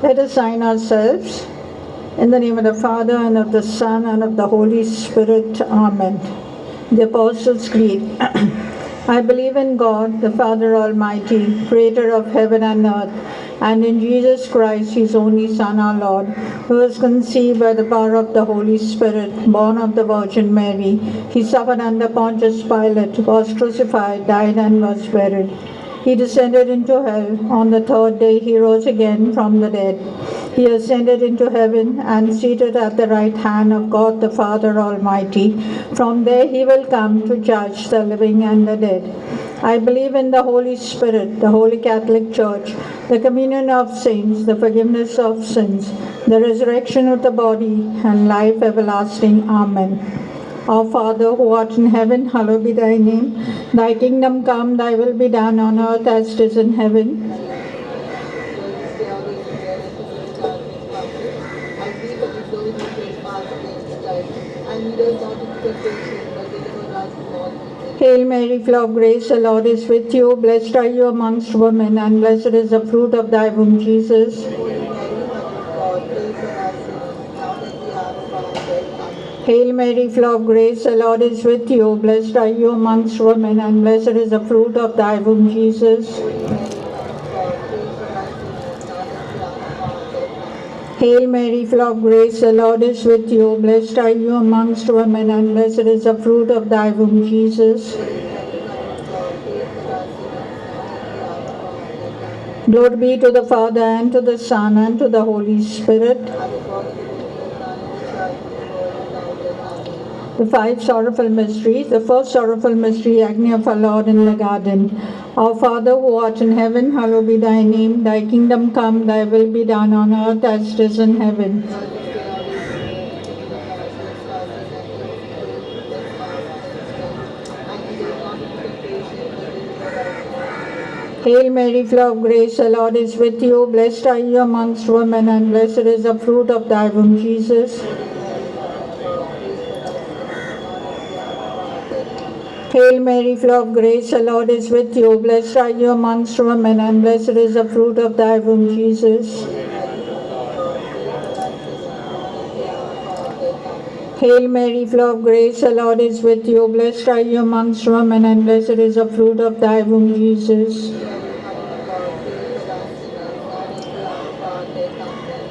Let us sign ourselves in the name of the Father, and of the Son, and of the Holy Spirit. Amen. The Apostles' Creed. I believe in God, the Father Almighty, creator of heaven and earth, and in Jesus Christ, his only Son, our Lord, who was conceived by the power of the Holy Spirit, born of the Virgin Mary. He suffered under Pontius Pilate, was crucified, died, and was buried. He descended into hell. On the third day he rose again from the dead. He ascended into heaven and seated at the right hand of God the Father Almighty. From there he will come to judge the living and the dead. I believe in the Holy Spirit, the Holy Catholic Church, the communion of saints, the forgiveness of sins, the resurrection of the body, and life everlasting. Amen. Our Father, who art in heaven, hallowed be thy name. Thy kingdom come, thy will be done on earth as it is in heaven. Hail Mary, full of grace, the Lord is with you. Blessed are you amongst women, and blessed is the fruit of thy womb, Jesus. Hail Mary, full of grace, the Lord is with you. Blessed are you amongst women, and blessed is the fruit of thy womb, Jesus. Hail Mary, full of grace, the Lord is with you. Blessed are you amongst women, and blessed is the fruit of thy womb, Jesus. Glory be to the Father, and to the Son, and to the Holy Spirit. The five sorrowful mysteries. The first sorrowful mystery, agony of our Lord in the garden. Our Father, who art in heaven, hallowed be thy name. Thy kingdom come, thy will be done on earth as it is in heaven. Hail Mary, full of grace, the Lord is with you. Blessed are you amongst women, and blessed is the fruit of thy womb, Jesus. Hail Mary, full of grace, the Lord is with you. Blessed are you amongst women, and blessed is the fruit of thy womb, Jesus. Hail Mary, full of grace, the Lord is with you. Blessed are you amongst women, and blessed is the fruit of thy womb, Jesus.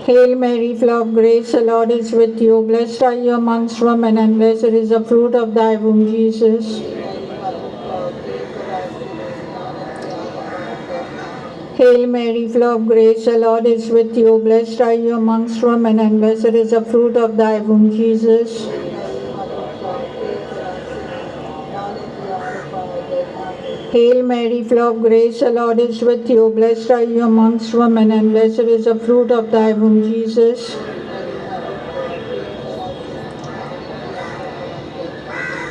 Hail Mary, full of grace, the Lord is with you. Blessed are you amongst women, and blessed is the fruit of thy womb, Jesus. Hail Mary, full of grace, the Lord is with you. Blessed are you amongst women, and blessed is the fruit of thy womb, Jesus. Hail Mary, full of grace, the Lord is with you. Blessed are you amongst women, and blessed is the fruit of thy womb, Jesus.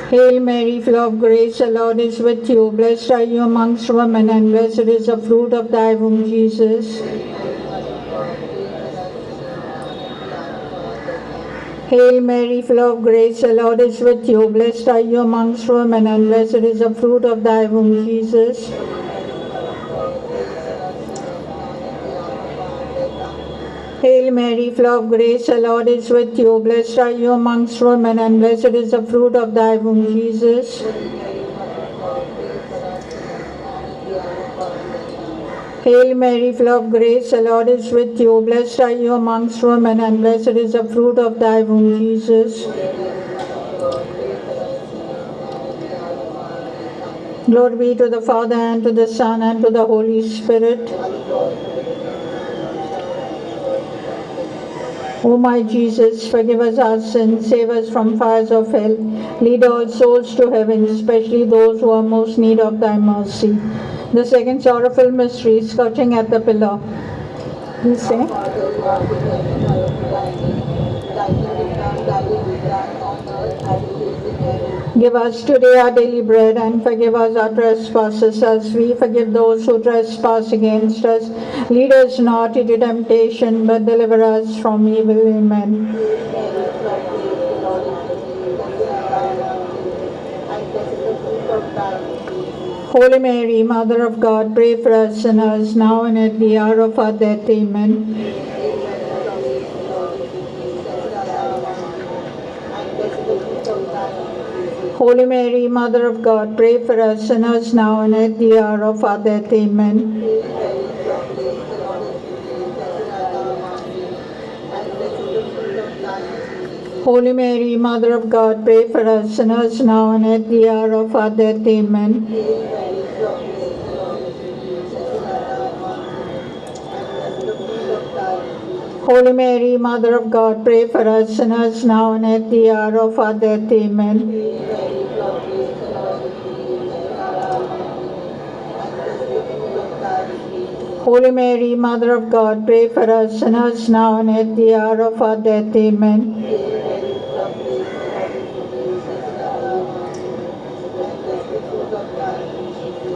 Hail Mary, full of grace, the Lord is with you. Blessed are you amongst women, and blessed is the fruit of thy womb, Jesus. Hail Mary, full of grace, the Lord is with you. Blessed are you amongst women, and blessed is the fruit of thy womb, Jesus. Hail Mary, full of grace, the Lord is with you. Blessed are you amongst women, and blessed is the fruit of thy womb, Jesus. Hail Mary, full of grace, the Lord is with you. Blessed are you amongst women, and blessed is the fruit of thy womb, Jesus. Glory be to the Father, and to the Son, and to the Holy Spirit. O my Jesus, forgive us our sins, save us from fires of hell, lead all souls to heaven, especially those who are most need of thy mercy. The second sorrowful mystery, scourging at the pillar. You say? Give us today our daily bread, and forgive us our trespasses as we forgive those who trespass against us. Lead us not into temptation, but deliver us from evil. Amen. Holy Mary, Mother of God, pray for us sinners, now and at the hour of our death. Amen. Holy Mary, Mother of God, pray for us sinners, now and at the hour of our death. Amen. Holy Mary, Mother of God, pray for us sinners, now and at the hour of our death. Amen. Holy Mary, Mother of God, pray for us sinners, now and at the hour of our death. Amen. Holy Mary, Mother of God, pray for us sinners, now and at the hour of our death. Amen.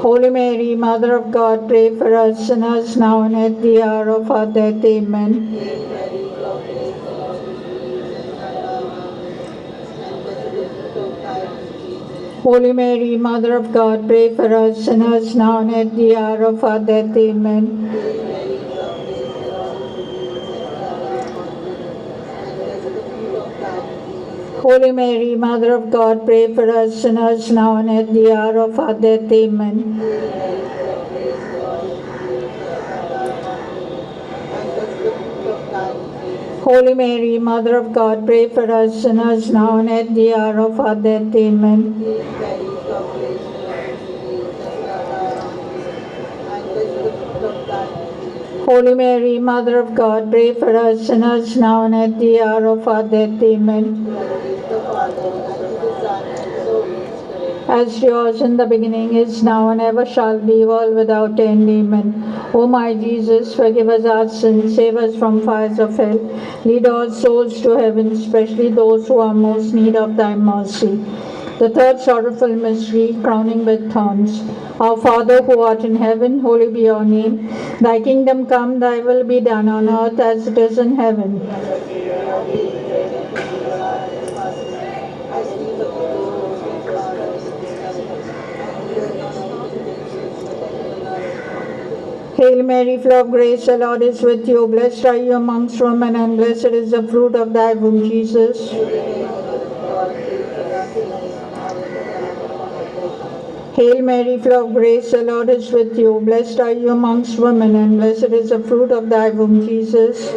Holy Mary, Mother of God, pray for us sinners, now and at the hour of our death. Amen. Holy Mary, Mother of God, pray for us sinners, now and at the hour of our death. Amen. Holy Mary, Mother of God, pray for us sinners, now and at the hour of our death. Amen. Holy Mary, Mother of God, pray for us sinners, now and at the hour of our death. Amen. Holy Mary, Mother of God, pray for us sinners, now and at the hour of our death. Amen. As it was in the beginning, is now, and ever shall be, world without end. Amen. O my Jesus, forgive us our sins, save us from fires of hell, lead all souls to heaven, especially those who are most need of thy mercy. The third sorrowful mystery, crowning with thorns. Our Father who art in heaven, holy be your name. Thy kingdom come, thy will be done on earth as it is in heaven. Hail Mary, full of grace, the Lord is with you. Blessed are you amongst women, and blessed is the fruit of thy womb, Jesus. Hail Mary, full of grace, the Lord is with you. Blessed are you amongst women, and blessed is the fruit of thy womb, Jesus.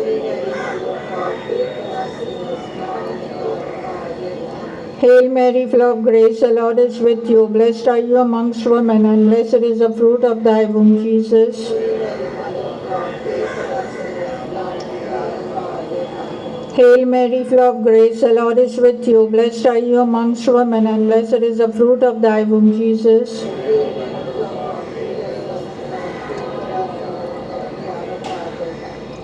Hail Mary, full of grace, the Lord is with you. Blessed are you amongst women, and blessed is the fruit of thy womb, Jesus. Hail Mary, full of grace, the Lord is with you. Blessed are you amongst women, and blessed is the fruit of thy womb, Jesus.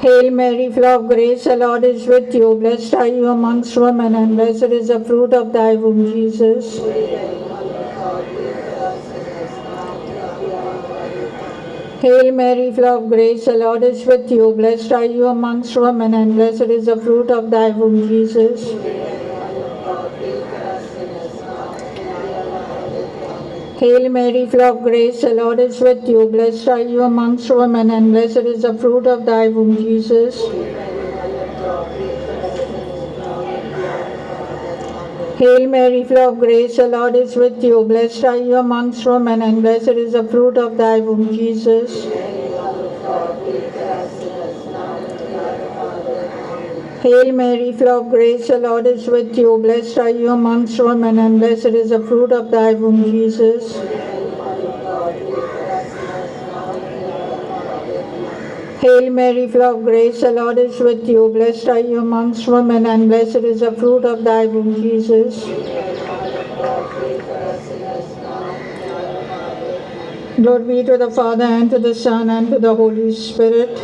Hail Mary, full of grace, the Lord is with you. Blessed are you amongst women, and blessed is the fruit of thy womb, Jesus. Hail Mary, full of grace, the Lord is with you. Blessed are you amongst women, and blessed is the fruit of thy womb, Jesus. Hail Mary, full of grace, the Lord is with you. Blessed are you amongst women, and blessed is the fruit of thy womb, Jesus. Hail Mary, full of grace, the Lord is with you. Blessed are you amongst women, and blessed is the fruit of thy womb, Jesus. Hail Mary, full of grace, the Lord is with you. Blessed are you amongst women, and blessed is the fruit of thy womb, Jesus. Hail Mary, full of grace, the Lord is with you. Blessed are you amongst women, and blessed is the fruit of thy womb, Jesus. Glory be to the Father, and to the Son, and to the Holy Spirit.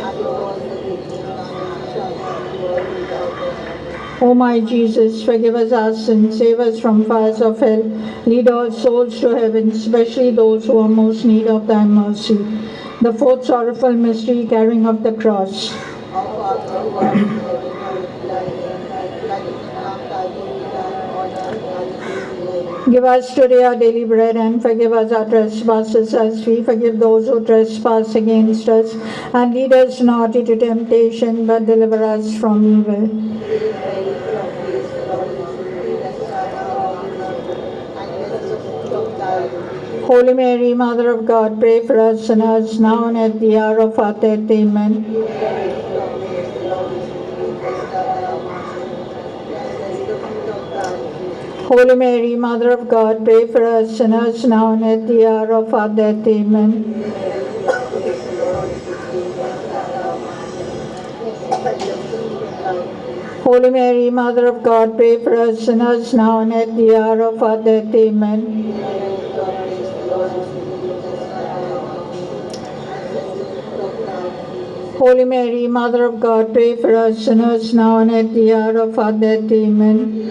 O my Jesus, forgive us our sins, save us from fires of hell, lead all souls to heaven, especially those who are most in need of thy mercy. The fourth sorrowful mystery, carrying of the cross. Give us today our daily bread, and forgive us our trespasses as we forgive those who trespass against us. And lead us not into temptation, but deliver us from evil. Holy Mary, Mother of God, pray for us sinners, now and at the hour of our death. Amen. Holy Mary, Mother of God, pray for us sinners, now and at the hour of our death. Amen. Holy Mary, Mother of God, pray for us sinners, now and at the hour of our death. Amen. Holy Mary, Mother of God, pray for us sinners, now and at the hour of our death. Amen.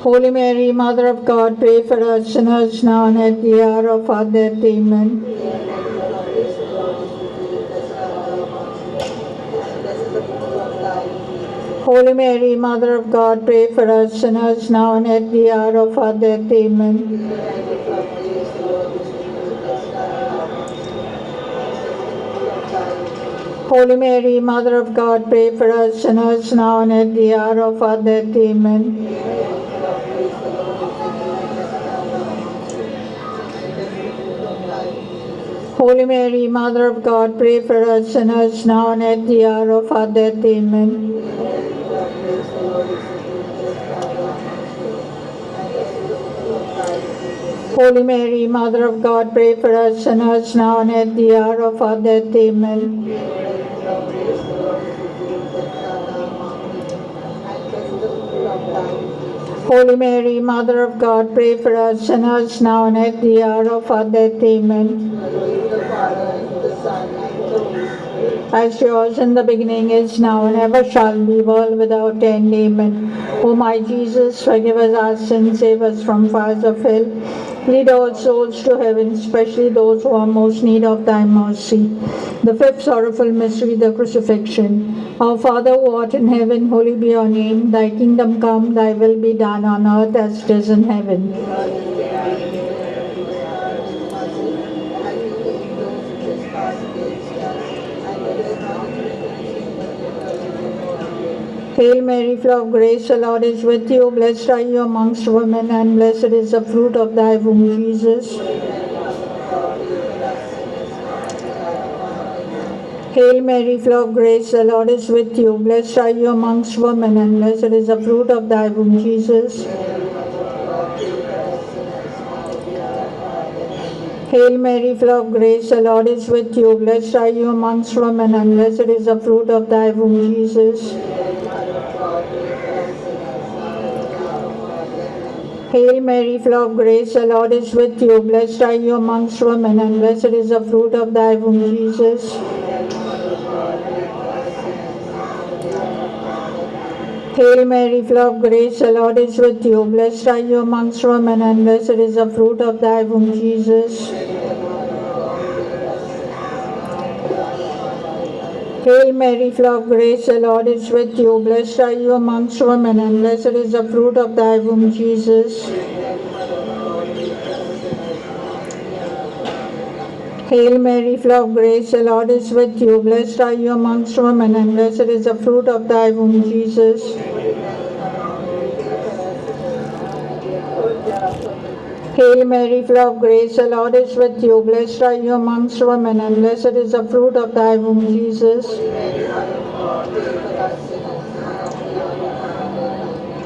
Holy Mary, Mother of God, pray for us sinners, now and at the hour of our death. Amen. Holy Mary, Mother of God, pray for us sinners, now and at the hour of our death. Amen. Holy Mary, Mother of God, pray for us sinners, now and at the hour of our death. Amen. Holy Mary, Mother of God, pray for us sinners, now and at the hour of our death. Amen. Holy Mary, Mother of God, pray for us sinners, now and at the hour of our death. Amen. Holy Mary, Mother of God, pray for us sinners, now and at the hour of our death. Amen. As yours in the beginning, is now, and ever shall be, world without end. Amen. O my Jesus, forgive us our sins, save us from fires of hell. Lead all souls to heaven, especially those who are most need of thy mercy. The fifth sorrowful mystery, the crucifixion. Our Father who art in heaven, holy be your name. Thy kingdom come, thy will be done on earth as it is in heaven. Hail Mary, full of grace, the Lord is with you. Blessed are you amongst women, and blessed is the fruit of thy womb, Jesus. Hail Mary, full of grace, the Lord is with you. Blessed are you amongst women, and blessed is the fruit of thy womb, Jesus. Hail Mary, full of grace, the Lord is with you. Blessed are you amongst women, and blessed is the fruit of thy womb, Jesus. Hail Mary, full of grace, the Lord is with you. Blessed are you amongst women, and blessed is the fruit of thy womb, Jesus. Hail Mary, full of grace, the Lord is with you. Blessed are you amongst women, and blessed is the fruit of thy womb, Jesus. Hail Mary, full of grace, the Lord is with you. Blessed are you amongst women, and blessed is the fruit of thy womb, Jesus. Hail Mary, full of grace, the Lord is with you. Blessed are you amongst women, and blessed is the fruit of thy womb, Jesus. Hail Mary, full of grace, the Lord is with you. Blessed are you amongst women, and blessed is the fruit of thy womb, Jesus.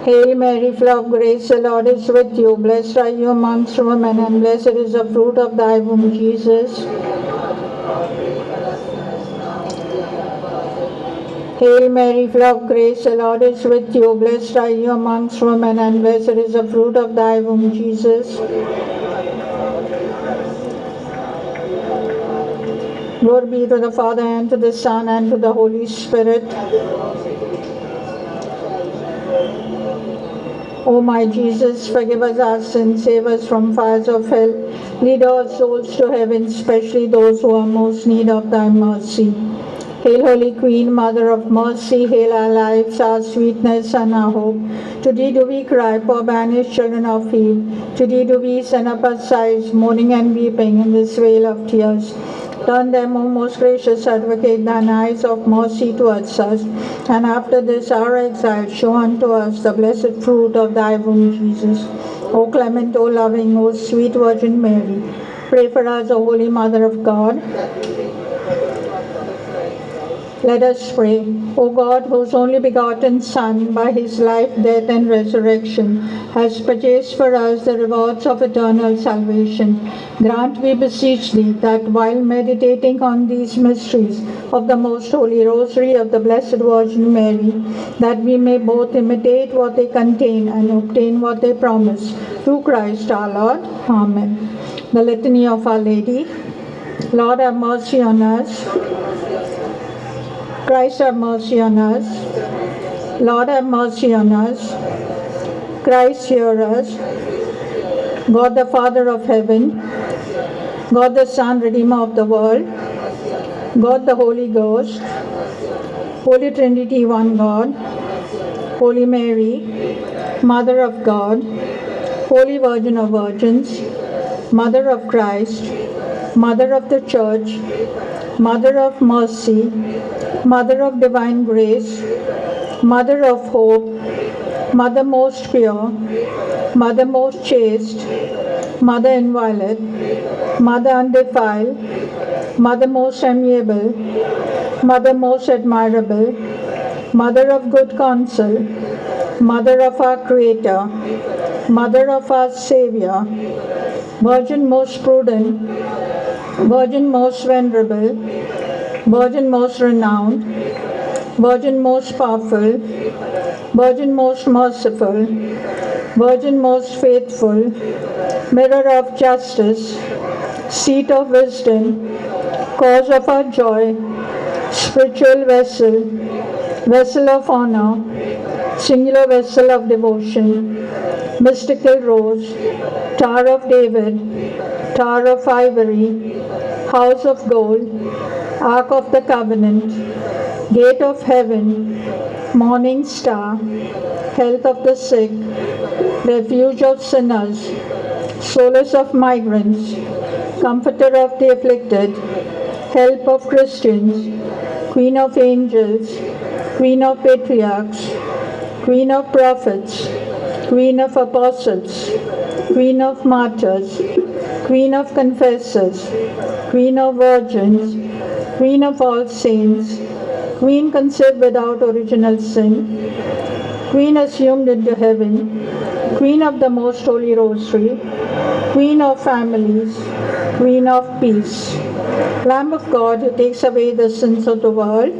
Hail Mary, full of grace, the Lord is with you. Blessed are you amongst women, and blessed is the fruit of thy womb, Jesus. Hail Mary, full of grace, the Lord is with you. Blessed are you amongst women, and blessed is the fruit of thy womb, Jesus. Glory be to the Father, and to the Son, and to the Holy Spirit. O my Jesus, forgive us our sins, save us from fires of hell. Lead all souls to heaven, especially those who are most in need of thy mercy. Hail, Holy Queen, Mother of Mercy, hail our lives, our sweetness, and our hope. To thee do we cry, poor banished children of Eve. To thee do we send up our sighs, mourning and weeping in this vale of tears. Turn them, O most gracious Advocate, thine eyes of mercy towards us, and after this our exile, show unto us the blessed fruit of thy womb, Jesus. O clement, O loving, O sweet Virgin Mary, pray for us, O Holy Mother of God. Let us pray. O God, whose only begotten Son, by his life, death, and resurrection, has purchased for us the rewards of eternal salvation, grant, we beseech thee, that while meditating on these mysteries of the most holy Rosary of the Blessed Virgin Mary, that we may both imitate what they contain and obtain what they promise. Through Christ our Lord. Amen. The Litany of Our Lady. Lord, have mercy on us. Christ, have mercy on us. Lord, have mercy on us. Christ, hear us. God the Father of heaven, God the Son, Redeemer of the world, God the Holy Ghost, Holy Trinity, one God, Holy Mary, Mother of God, Holy Virgin of Virgins, Mother of Christ, Mother of the Church, Mother of Mercy, Mother of Divine Grace, Mother of Hope, Mother most pure, Mother most chaste, Mother inviolate, Mother undefiled, Mother most amiable, Mother most admirable, Mother of good counsel, Mother of our Creator, Mother of our Savior, Virgin most prudent, Virgin most venerable, Virgin most renowned, Virgin most powerful, Virgin most merciful, Virgin most faithful, Mirror of justice, Seat of wisdom, Cause of our joy, Spiritual vessel, Vessel of honor, Singular vessel of devotion, Mystical rose, Tower of David, Tower of ivory, House of gold, Ark of the covenant, Gate of heaven, Morning star, Health of the sick, Refuge of sinners, Solace of migrants, Comforter of the afflicted, Help of Christians, Queen of angels, Queen of patriarchs, Queen of prophets, Queen of apostles, Queen of martyrs, Queen of confessors, Queen of virgins, Queen of all saints, Queen conceived without original sin, Queen assumed into heaven, Queen of the most holy Rosary, Queen of families, Queen of peace, Lamb of God who takes away the sins of the world,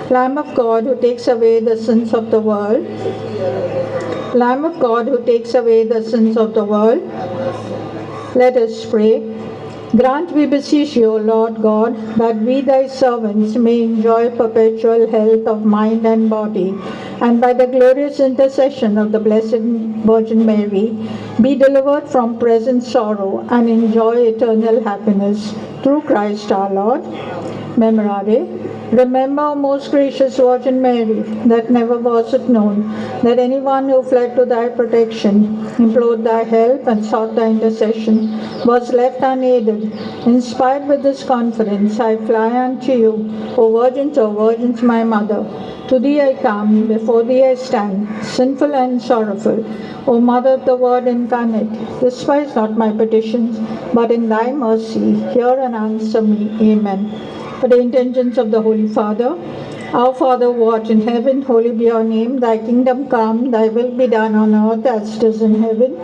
Lamb of God who takes away the sins of the world, Lamb of God who takes away the sins of the world, let us pray. Grant, we beseech you, O Lord God, that we thy servants may enjoy perpetual health of mind and body, and by the glorious intercession of the Blessed Virgin Mary, be delivered from present sorrow and enjoy eternal happiness. Through Christ our Lord. Memorare. Remember, O most gracious Virgin Mary, that never was it known that anyone who fled to thy protection, implored thy help, and sought thy intercession, was left unaided. Inspired with this confidence, I fly unto you, O Virgins, my Mother. To thee I come, before thee I stand, sinful and sorrowful. O Mother of the Word incarnate, despise not my petitions, but in thy mercy hear and answer me. Amen. For the intentions of the Holy Father, our Father who art in heaven, holy be your name. Thy kingdom come, thy will be done on earth as it is in heaven.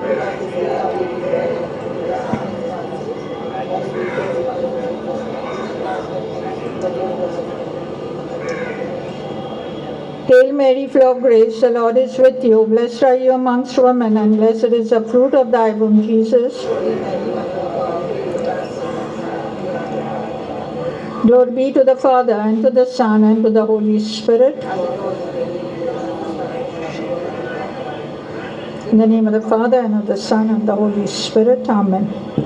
Hail Mary, full of grace, the Lord is with you. Blessed are you amongst women, and blessed is the fruit of thy womb, Jesus. Glory be to the Father, and to the Son, and to the Holy Spirit. In the name of the Father, and of the Son, and of the Holy Spirit. Amen.